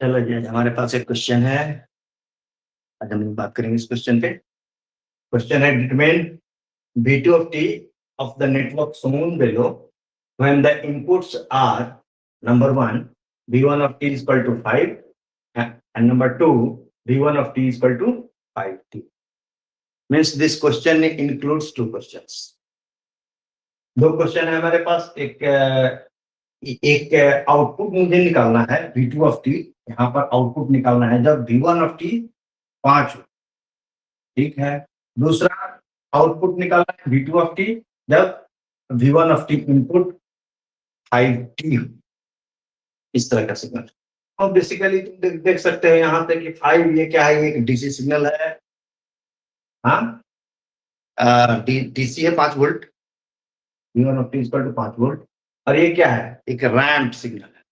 चलो जी, आज हमारे पास एक क्वेश्चन है। आज हम बात करेंगे इस क्वेश्चन पे। क्वेश्चन है, determine V2 of t of the network shown below when the inputs are number one V1 of t is equal to 5 and number two V1 of t is equal to 5t. Means this question includes two questions. दो question है हमारे पास। एक output मुझे निकालना है V2 of t। यहाँ पर output निकालना है जब V1 of t 5 हो, ठीक है। दूसरा आउटपुट निकालना है V2 of t जब V1 of t input 5t हो। इस तरह का सिग्नल। और बेसिकली तुम देख सकते हो यहाँ पे कि 5 ये क्या है, ये डीसी सिग्नल है। हाँ, डीसी है 5 volt. V1 of t equal to 5 volt. और ये क्या है, एक रैम्प सिग्नल है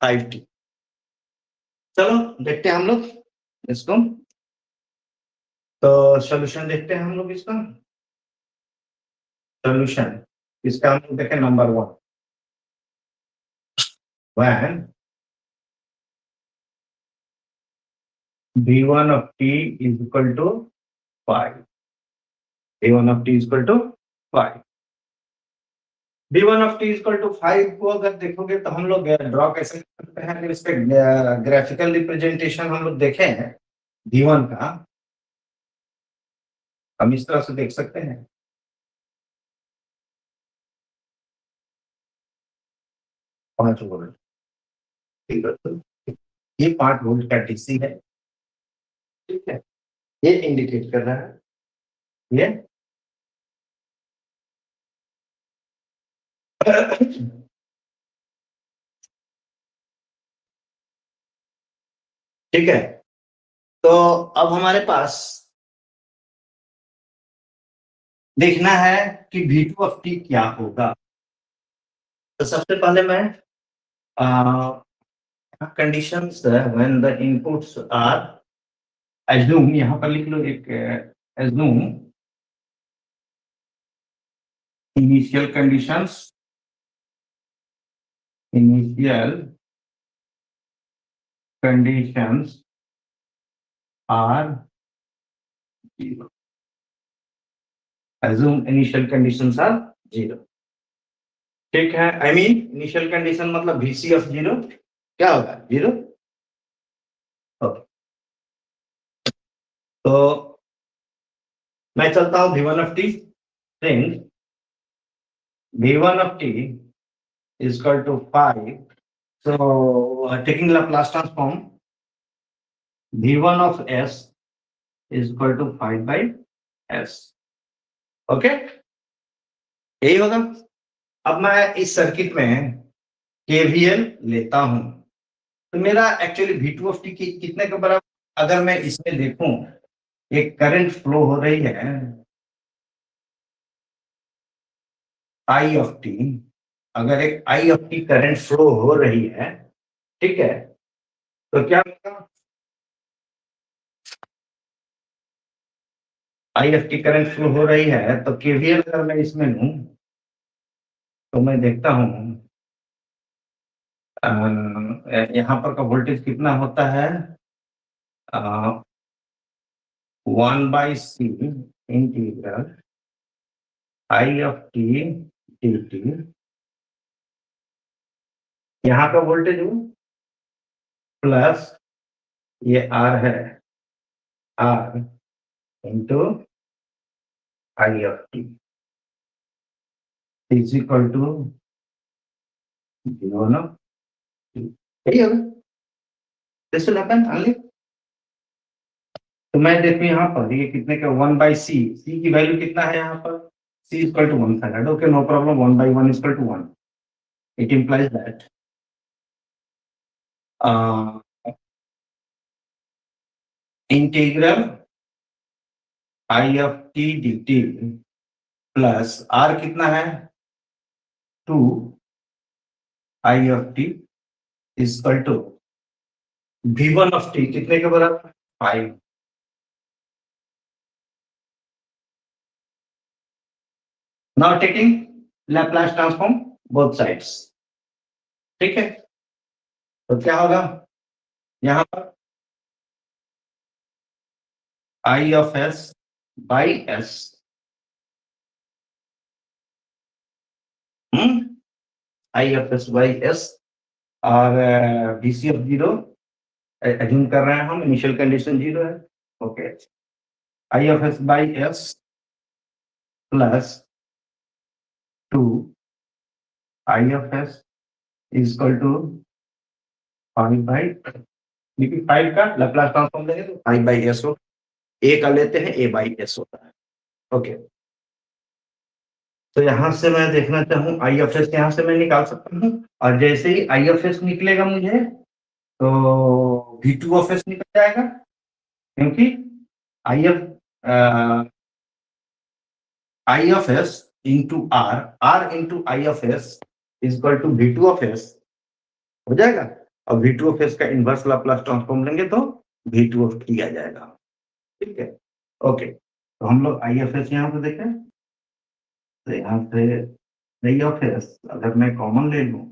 5t। चलो देखते हैं हम लोग इसको। तो सॉल्यूशन देखते हैं हम लोग इसका। सॉल्यूशन इसका हम लोग देखें number 1। when V1 of t is equal to 5, V1 of t is equal to 5, V1 of t is equal to 5 को अगर देखोगे तो हम लोग ड्रॉ कैसे करते हैं। अगर इसके ग्राफिकल रिप्रेजेंटेशन हम लोग देखें हैं V1 का, हम इस तरह से देख सकते हैं। पांच वोल्ट, ठीक है। तो ये 5 वोल्ट का डीसी है, ठीक है। ये इंडिकेट कर रहा है ये ठीक है। तो अब हमारे पास देखना है कि V2 of t क्या होगा। तो सबसे पहले मैं conditions when the inputs are, assume यहाँ पर लिख लो एक, assume initial conditions, initial conditions are zero. Assume initial conditions are zero, ठीक है। आई मीन इनिशियल कंडीशन मतलब VC ऑफ जीरो क्या होगा, जीरो। ओके, तो मैं चलता हूं V1 of t। Since V1 of t is equal to 5, so taking Laplace transform, V1 of s is equal to 5 by s। Okay, यही होगा। अब मैं इस सर्किट में KVL लेता हूं तो मेरा एक्चुअली V2 of t की कितने के बराबर, अगर मैं इसमें देखूं एक करंट फ्लो हो रही है I of t, अगर एक I of t current flow हो रही है, ठीक है, तो क्या होगा, I of t current flow हो रही है तो KVL अगर मैं इसमें लूं तो मैं देखता हूं यहाँ पर का वोल्टेज कितना होता है, 1/c integral I of t dt। यहाँ का वोल्टेज प्लस ये R है, R into I of t is equal to V1 of t। यही होगा। This will happen only. तो मैं देखूं यहाँ पर ये कितने का, 1/c, c की वैल्यू कितना है यहाँ पर, c equal to 1/3। Okay, no problem, 1/1 equal to 1। It implies that integral I of t dt plus R कितना है 2 I of t equal to V1 of t कितने के बराबर 5। Now taking Laplace transform both sides, ठीक है। तो क्या होगा यहाँ पर I of s by s, I of s by s, और डीसी ऑफ जीरो एज्यूम कर रहे हैं हम, इनिशियल कंडीशन जीरो है। Okay, I of s by S plus two I of S is equal to 5 by, क्योंकि 5 का Laplace transform लेंगे तो 5 बाई एस हो, ए का लेते हैं ए बाई एस होता है। ओके, तो यहां से मैं देखना चाहूँ आई एफ एस, यहां से मैं निकाल सकता हूँ, और जैसे ही आई एफ एस निकलेगा मुझे तो वी टू ऑफ एस निकल जाएगा, क्योंकि I F I of S into R, R into I of S is equal to V two of S हो जाएगा, और वी टू ऑफ एस का इनवर्स लाप्लास ट्रांसफॉर्म लेंगे तो वी टू ऑफ टी आ जाएगा। ठीक है, ओके, तो हम लोग आई एफ एस यहाँ पे देखें, तो यहाँ से आई ऑफ एस अगर मैं कॉमन ले लूँ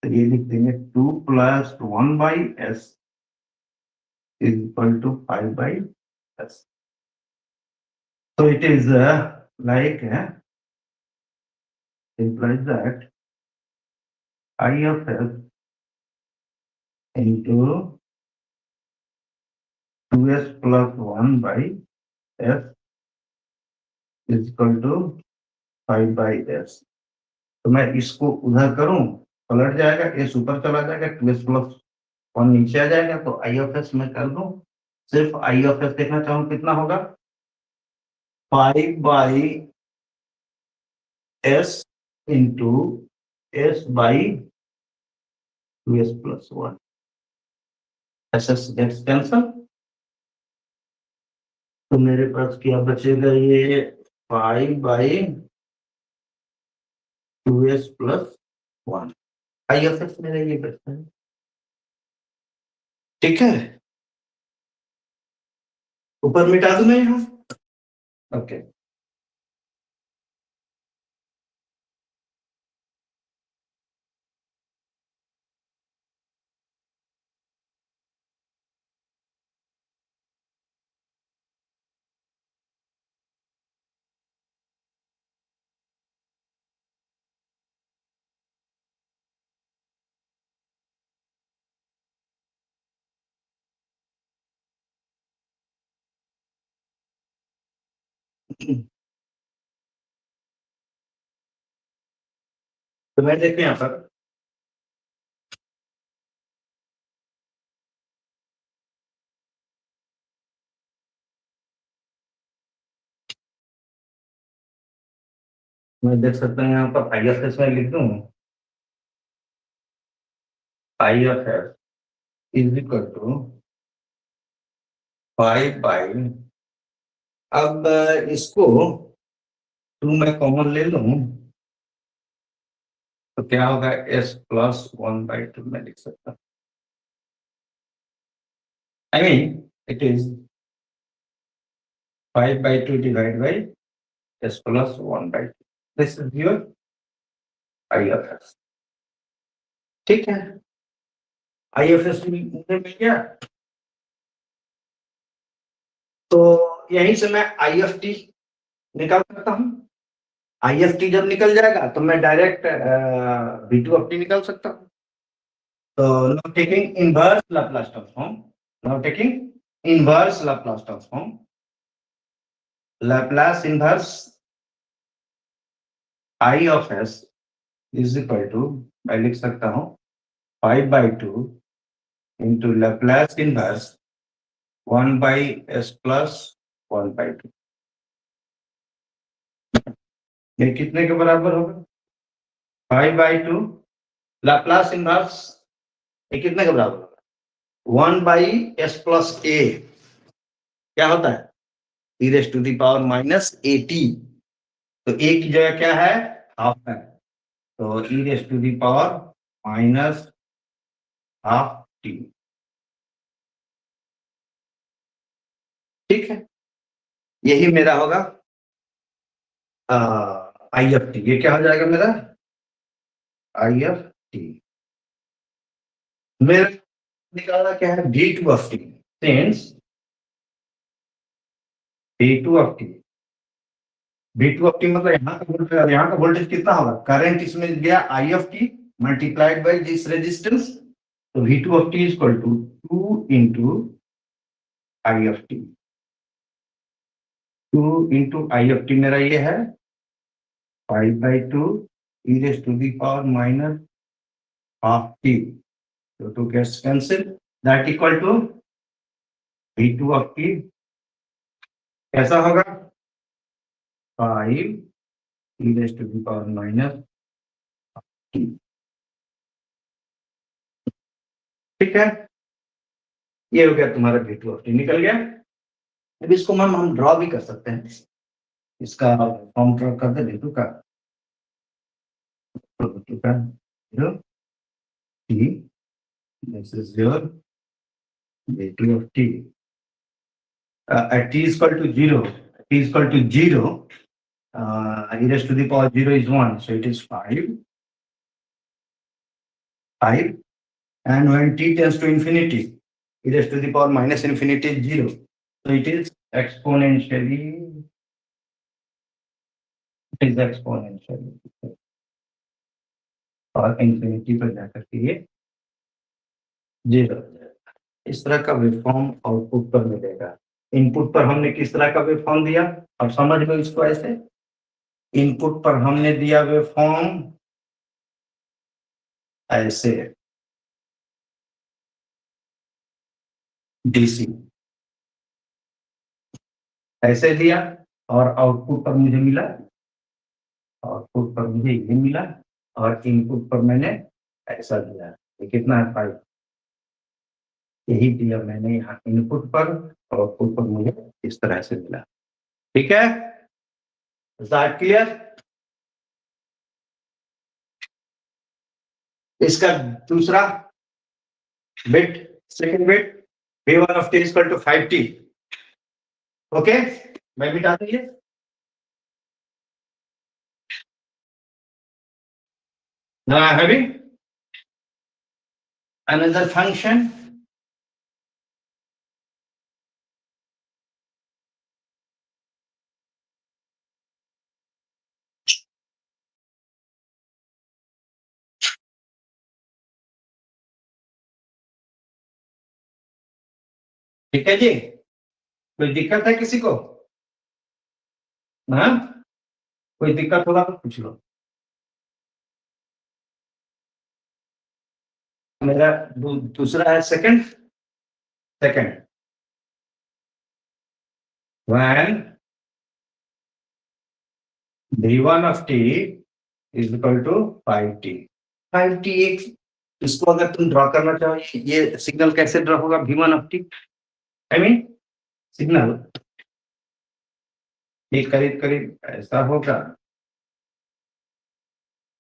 तो ये लिख देंगे 2 plus 1 by S is equal to 5 by S. So it is like implies that I of s into 2s plus 1 by s is equal to 5 by s। तो मैं इसको उधर करूं, पलट जाएगा, s ऊपर चला जाएगा, 2s प्लस 1 नीचे आ जाएगा, तो I of s मैं कर दूं, सिर्फ I of s देखना चाहूं कितना होगा, 5 by s into s by 2s plus 1, s gets cancel, तो मेरे पास क्या बचेगा, ये 5 by 2s plus 1, I F S मेरा ये बचता है। ठीक है, ऊपर मिटा दूं मैं यहाँ। ओके, तो मैं देखिए यहाँ पर मैं देख सकता हूँ, यहाँ पर आई एफ एस में लिख दूं, I F S is equal to 5 by, अब इसको 2 में कॉमन ले लूं तो क्या होगा, s प्लस 1 बाई 2 में लिख सकता हूँ, I mean it is 5 by 2 divide by s plus 1 by 2, this is your I F S. ठीक है, आई एफ एस मुझे मिल गया, तो यहीं से मैं आई एफ टी निकाल सकता हूँ। आई एफ टी जब निकल जाएगा तो मैं direct B two F T निकाल सकता हूँ। तो now taking inverse Laplace transform, now taking inverse Laplace transform, Laplace inverse I of S is equal to, मैं लिख सकता हूँ 5 by 2 into Laplace inverse 1 by S plus 1 by 2, ये कितने के बराबर होगा, 5 बाई 2 लाप्लास इनवर्स ये कितने के बराबर होगा, 1 बाई एस प्लस ए, क्या होता है, e raise to the power minus a t, तो ए की जगह क्या है, हाफ है, तो e raise to the power minus half t. ठीक है, यही मेरा होगा आई एफ टी, ये क्या हो जाएगा मेरा आई एफ टी। मेरा निकालना क्या है, V2 of T, since V2 of T, V2 of T मतलब यहाँ का वोल्टेज कितना होगा, करंट इसमें गया I of T multiplied by this resistance, तो V2 of T is equal to 2 into I of T, 2 into I of T मेरा ये है 5/2 e raised to the power minus half t, so 2 gets cancelled, that equal to V2 of t कैसा होगा 5 e raised to the power minus t, ठीक है, ये हो गया तुम्हारा V2 of t निकल गया। अब इसको हम ड्रॉ भी कर सकते हैं, इसका फॉर्म ड्रॉ कर दे V2 का, V2 का 0 t, this is your V2 of t, at t is equal to 0, t is equal to 0, e raised to the power 0 is 1, so it is 5, and when t tends to infinity, e raised to the power minus infinity is 0, so it is exponentially, और infinity पर जाकर के ये 0, इस तरह का waveform output पर मिलेगा। इनपुट पर हमने किस तरह का वेवफॉर्म दिया, अब समझ लो इसको ऐसे, इनपुट पर हमने दिया वेवफॉर्म ऐसे डीसी ऐसे दिया, और आउटपुट पर मुझे मिला, आउटपुट पर मुझे ये मिला, और इनपुट पर मैंने ऐसा दिया, ये कितना है 5, यही दिया मैंने यहाँ इनपुट पर, और आउटपुट पर मुझे इस तरह से मिला, ठीक है, क्लियर। इसका दूसरा bit, second bit V1 of t is equal to 5t, okay, मैं बिटा दूंगी, now I am having another function, ठीक है जी, कोई दिक्कत है किसी को, हाँ, कोई दिक्कत होगा तो पूछ लो। मेरा दूसरा है second, when V1 of t is equal to 5t, 5t एक, इसको अगर तुम ड्रॉ करना चाहो, ये सिग्नल कैसे ड्रॉ होगा V1 of t, I mean signal ये करीब करीब ऐसा होगा,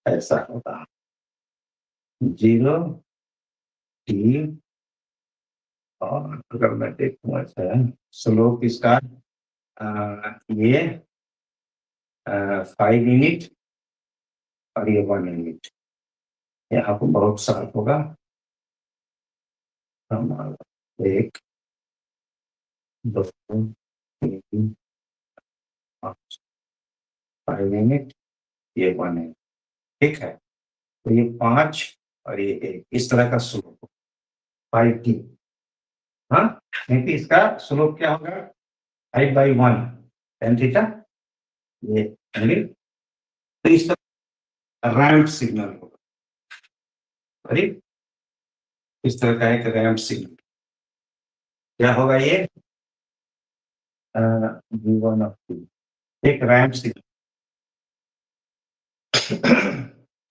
ऐसा होगा 0 t, और अगर मैं देखूं ऐसा स्लोप इसका ये 5 यूनिट और ये 1 यूनिट, यहाँ पर बहुत साल होगा, एक 2 3 5 यूनिट, ये 1 है, ठीक है, तो ये 5 और ये 1, इस तरह का स्लोप 5t, हाँ, क्योंकि इसका स्लोप क्या होगा 5/1 tan थीटा, ये तो इस तरह रैंप सिग्नल होगा, इस तरह का एक रैंप सिग्नल क्या होगा, ये V1 of t, एक रैंप सिग्नल,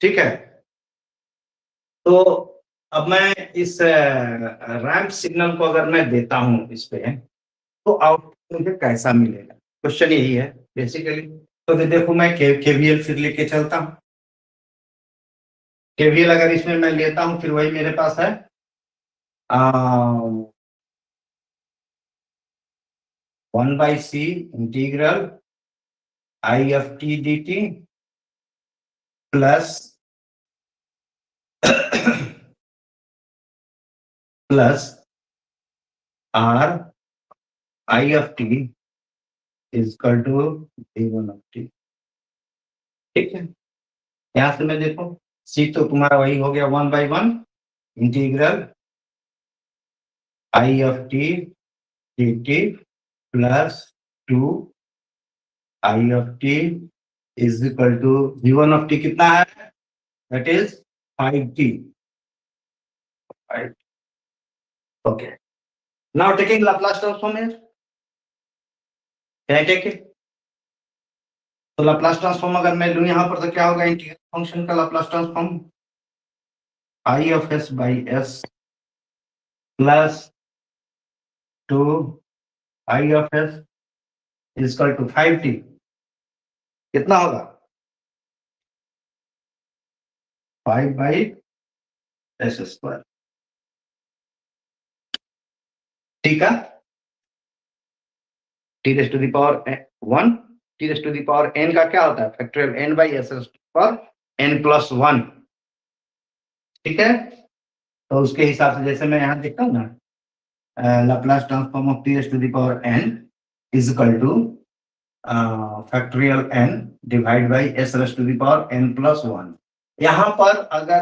ठीक है, तो अब मैं इस रैंप सिग्नल को अगर मैं देता हूं इस पे, तो आउटपुट मुझे कैसा मिलेगा, क्वेश्चन यही है बेसिकली। तो देखो मैं केवीएल फिर लेके चलता हूं, केवीएल अगर इसमें मैं लेता हूं, फिर वही मेरे पास है 1/c integral I of t dt plus plus r I of t is equal to v1 of t। ठीक है, यहां से मैं देखो सी तो तुम्हारा वही हो गया 1/1 integral I of t dt plus 2 I of t is equal to v1 of t कितना है, that is 5t, right? Okay, now taking Laplace transform here, can I take it? तो लाप्लास ट्रांसफॉर्म अगर मैं लूं यहां पर तो क्या होगा, इंटीग्रल फंक्शन का Laplace transform I of s by s plus 2 I of s is equal to 5t, कितना होगा 5 by s स्क्वायर। ठीक है, t raise to the power 1, t raise to the power n का क्या होता है factorial n by s पर n plus 1। ठीक है, तो उसके हिसाब से जैसे मैं यहाँ देखता हूँ ना, Laplace transform of t raise to the power n is equal to factorial n divide by s raise to the power n plus 1। यहाँ पर अगर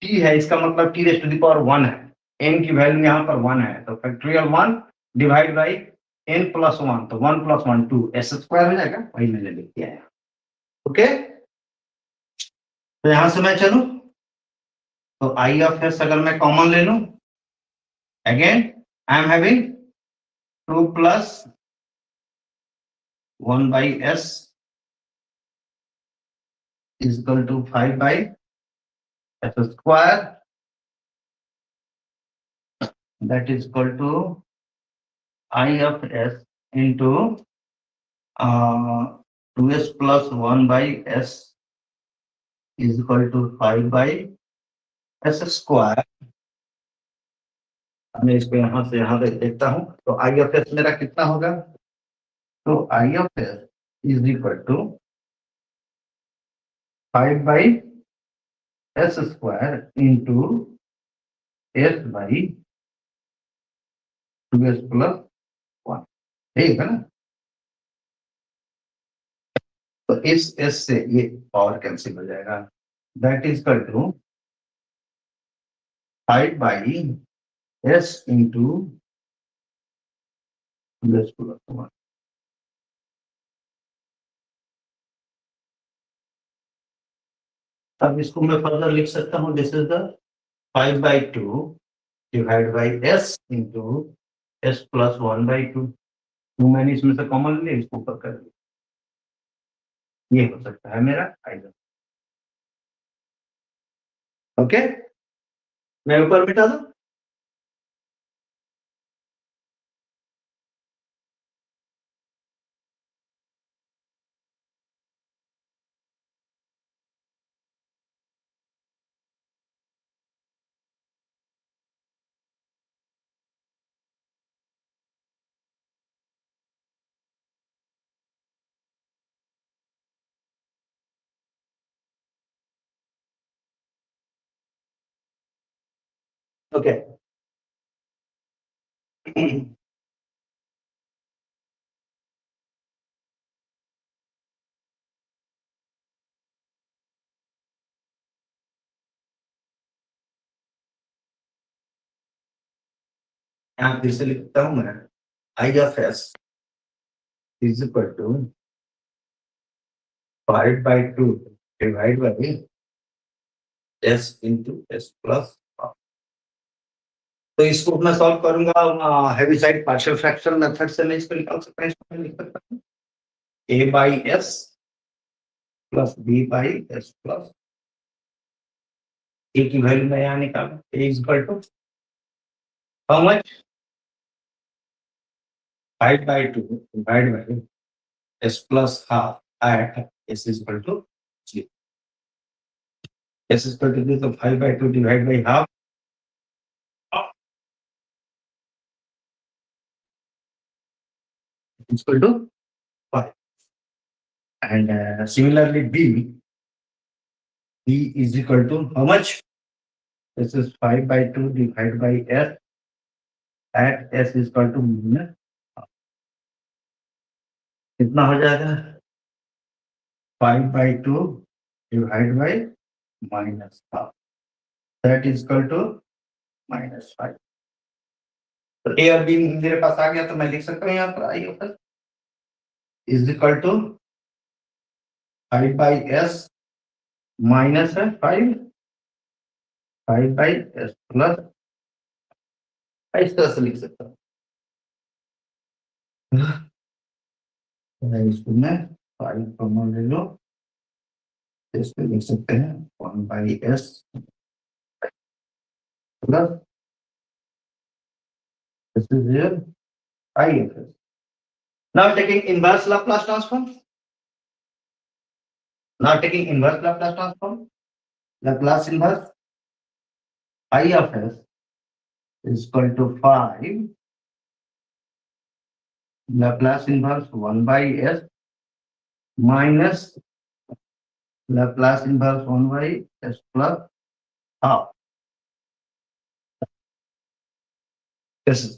t है इसका मतलब t raise to the power 1 है, n की वैल्यू यहाँ पर 1 है, तो factorial 1 divide by n plus 1, तो 1 plus 1 2 s स्क्वायर हो जाएगा, वही मैंने लिख दिया है। ओके, तो यहां से मैं चलूं तो I of s अगर मैं कॉमन ले लूं, again I am having 2 plus 1 by s is equal to 5 by s square, that is equal to I of s into 2s plus 1 by s is equal to 5 by s square। मैं इसको यहां से यहां तक देखता हूं तो I of s मेरा कितना होगा, तो I of s is equal to 5 by s square into s by 2s plus 1, ठीक है ना। तो इस s से ये पावर कैंसिल हो जाएगा, that is equal to 5 by s into 2s plus 1। अब इसको मैं फर्दर लिख सकता हूँ, this is the 5 by 2 divide by s into s plus 1 by 2। मैंने इसमें से कॉमन ले इसको ऊपर कर दिया, ये हो सकता है मेरा आइडिया। ओके, मैं ऊपर मिटा दूं, ओके। यहाँ फिर से लिखता हूँ मैं, I of s is equal to 5 by 2 divide by s into s plus 1। तो इसको मैं सॉल्व करूंगा heavy side partial fraction method से, मैं इसको निकाल सकता हूँ, इसको मैं लिख सकता हूँ a by s plus b by s plus a की वैल्यू मैं यहाँ निकालूं, a is equal to how much 5 by 2 divided by s plus half at s is equal to 0। s is equal to this, so 5 by 2 divided by half is equal to 5, and similarly b is equal to how much, this is 5 by 2 divided by s at S equal to minus, कितना हो जाएगा 5/2 divide by minus half, that is equal to -5। तो ए और B मेरे पास आ गया, तो मैं लिख सकता हूँ यहाँ पर I of S is equal to 5/s minus है 5/s प्लस, इस तरह से लिख सकता हूँ। इसमें 5 कॉमन ले लो, इसको लिख सकते हैं 1/s plus, this is here I of s. Now taking inverse Laplace transform. Now taking inverse Laplace transform. Laplace inverse I of s is equal to 5 Laplace inverse 1/s minus Laplace inverse 1/s plus half. This is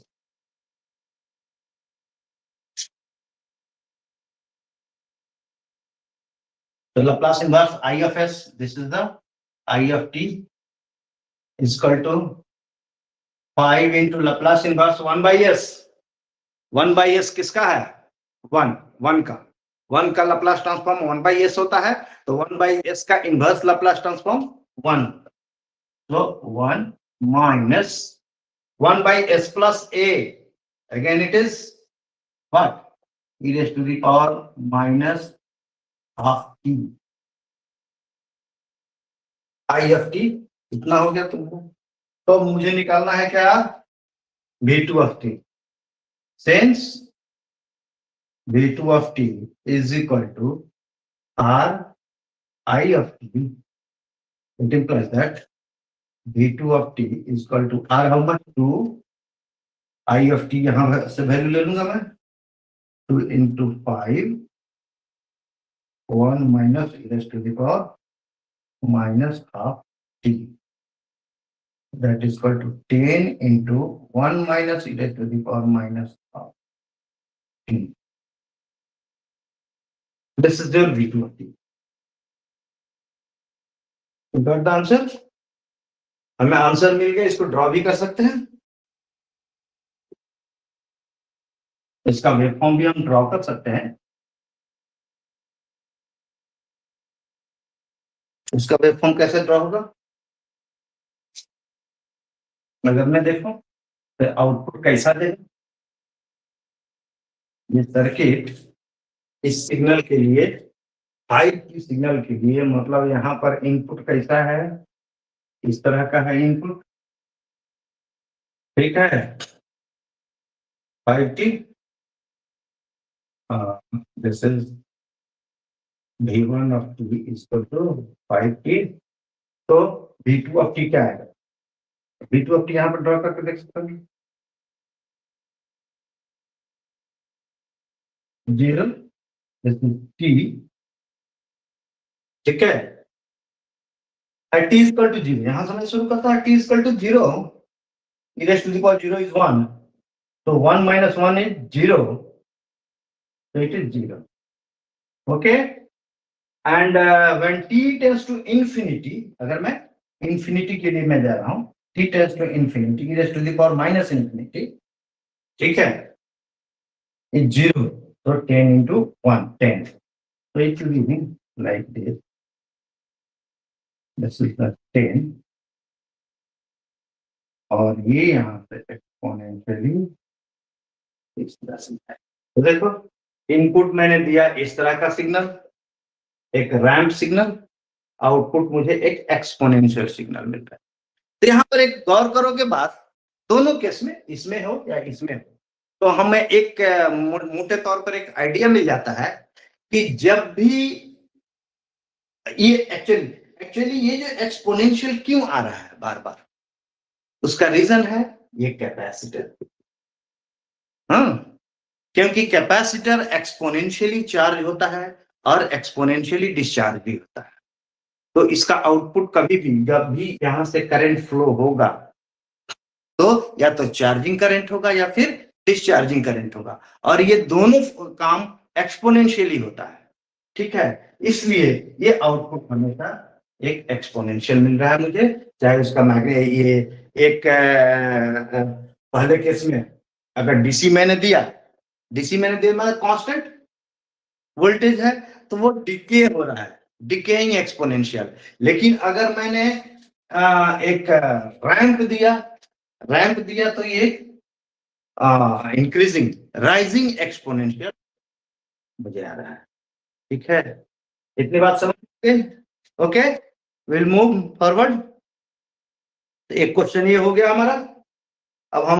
the Laplace inverse I of s. This is the I of t is equal to 5 into Laplace inverse 1/s. 1/s किसका है? 1 का 1 का Laplace transform 1/s होता है, तो 1/s का inverse Laplace transform 1, तो 1 minus 1/s plus a, again it is what? E raised to the power minus half t. I of t इतना हो गया तुमको, तो मुझे निकालना है क्या? V2 of t. Since V2 of t is equal to R I of t, it implies that V2 of t is equal to R how much? 2 I of t, यहां से वैल्यू ले लूंगा मैं, 2 into 5 1 minus e raised to the power minus half t, that is equal to 10 into 1 minus e raised to the power minus half t. This is your V2 of t. You got the answer? हमें answer मिल गया, इसको draw भी कर सकते हैं, इसका wave form भी हम ड्रॉ कर सकते हैं। उसका वेव फॉर्म कैसे ड्रॉ होगा? अगर मैं देखूं तो आउटपुट कैसा देगा, ये सर्किट इस सिग्नल के लिए, हाई की सिग्नल के लिए, मतलब यहाँ पर इनपुट कैसा है, इस तरह का है इनपुट, ठीक है 5t, this is V1 of t is equal to 5t, तो V2 of t क्या आएगा? V2 of t यहाँ पर ड्रॉ करके देख सकते हैं, 0, this is t, ठीक है, t is equal to 0, यहाँ से मैं शुरू करता हूँ, t is equal to 0, e raised to the power 0 is 1, so 1 minus 1 is 0, so it is 0, okay, and when t tends to infinity, अगर मैं infinity के लिए मैं जा रहा हूँ, t tends to infinity, e raised to the power minus infinity, ठीक है, is 0, so 10 into 1, 10, so it will be like this, this is the 10, और ये यहाँ पे एक्सपोनेंशियली इस तरह से है। तो देखो इनपुट मैंने दिया इस तरह का सिग्नल, एक रैंप सिग्नल, आउटपुट मुझे एक एक्सपोनेंशियल सिग्नल मिलता है। तो यहाँ पर एक गौर करोगे बात, दोनों केस में, इसमें हो या इसमें हो, तो हमें एक मोटे तौर पर एक आइडिया मिल जाता है कि जब भी ये एक्चुअली ये जो एक्सपोनेंशियल क्यों आ रहा है बार बार, उसका रीजन है ये कैपेसिटर, क्योंकि कैपेसिटर एक्सपोनेंशियली चार्ज होता है और एक्सपोनेंशियली डिस्चार्ज भी होता है, तो इसका आउटपुट कभी भी, जब भी यहां से करंट फ्लो होगा, तो या तो चार्जिंग करंट होगा या फिर डिस्चार्जिंग करंट होगा, और ये दोनों काम एक्सपोनेंशियली होता है, ठीक है। इसलिए ये आउटपुट हमेशा एक एक्सपोनेंशियल मिल रहा है मुझे, चाहे उसका ये एक पहले केस में अगर डीसी मैंने दिया मतलब कांस्टेंट वोल्टेज है, तो वो डिके हो रहा है, डिकेइंग एक्सपोनेंशियल। लेकिन अगर मैंने एक रैंप दिया तो ये इंक्रीजिंग राइजिंग एक्सपोनेंशियल मुझे आ रहा है, ठीक है। इतनी बात समझ गए? Okay, will move forward. एक क्वेश्चन ये हो गया हमारा। अब हम